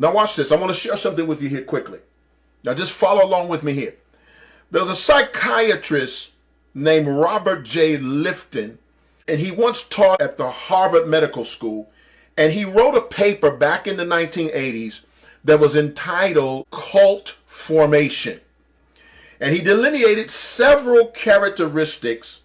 Now watch this. I want to share something with you here quickly. Now just follow along with me here. There was a psychiatrist named Robert J. Lifton, and he once taught at the Harvard Medical School, and he wrote a paper back in the 1980s that was entitled Cult Formation. And he delineated several characteristics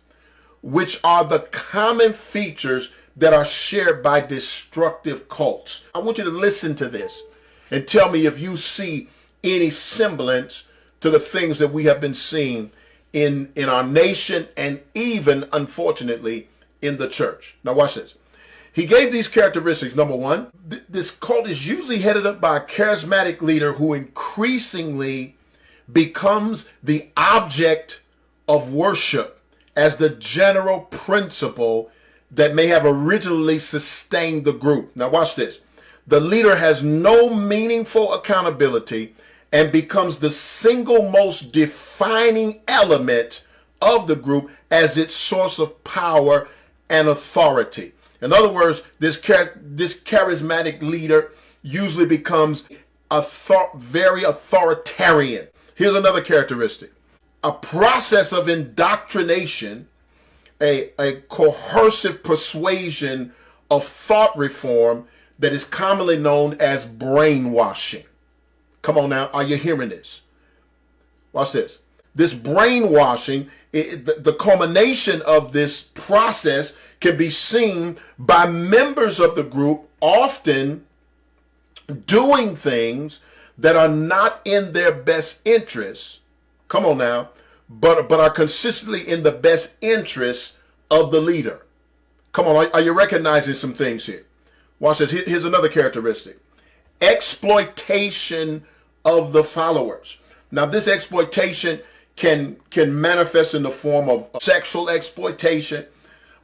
which are the common features that are shared by destructive cults. I want you to listen to this and tell me if you see any semblance to the things that we have been seeing in our nation and even, unfortunately, in the church. Now watch this. He gave these characteristics. Number one, this cult is usually headed up by a charismatic leader who increasingly becomes the object of worship as the general principle that may have originally sustained the group. Now watch this. The leader has no meaningful accountability and becomes the single most defining element of the group as its source of power and authority. In other words, this charismatic leader usually becomes very authoritarian. Here's another characteristic. A process of indoctrination, a coercive persuasion of thought reform that is commonly known as brainwashing. Come on now, are you hearing this? Watch this. This brainwashing, the culmination of this process can be seen by members of the group often doing things that are not in their best interests. Come on now, but are consistently in the best interests of the leader. Come on, are you recognizing some things here? Watch this. Here's another characteristic. Exploitation of the followers. Now, this exploitation can manifest in the form of sexual exploitation,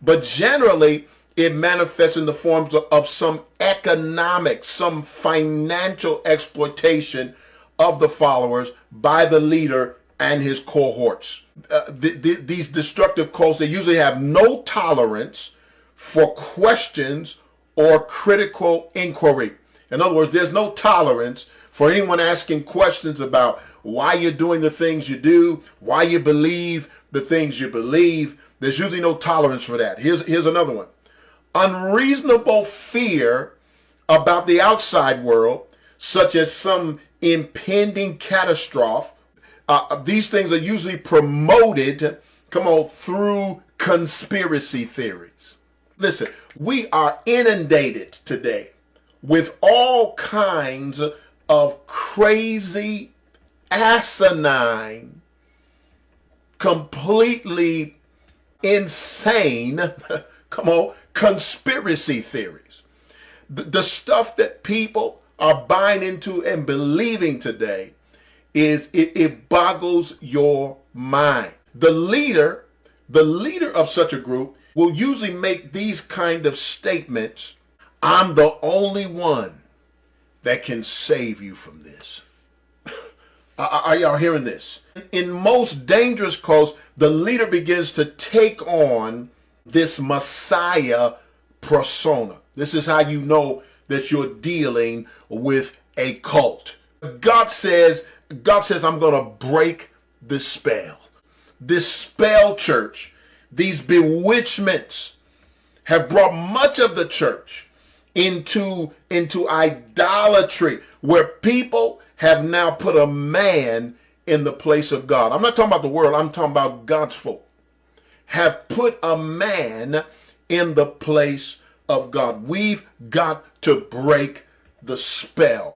but generally it manifests in the forms of some economic, some financial exploitation of the followers by the leader and his cohorts. These destructive cults, they usually have no tolerance for questions or critical inquiry. In other words, there's no tolerance for anyone asking questions about why you're doing the things you do, why you believe the things you believe. There's usually no tolerance for that. Here's another one. Unreasonable fear about the outside world, such as some impending catastrophe. These things are usually promoted, through conspiracy theories. Listen, we are inundated today with all kinds of crazy, asinine, completely insane, conspiracy theories. The stuff that people are buying into and believing today it boggles your mind. The leader of such a group will usually make these kind of statements. I'm the only one that can save you from this. Are y'all hearing this? In most dangerous cults, the leader begins to take on this Messiah persona. This is how you know that you're dealing with a cult. God says, I'm going to break the spell. This spell, church, these bewitchments have brought much of the church into idolatry, where people have now put a man in the place of God. I'm not talking about the world. I'm talking about God's folk. Have put a man in the place of God. We've got to break the spell.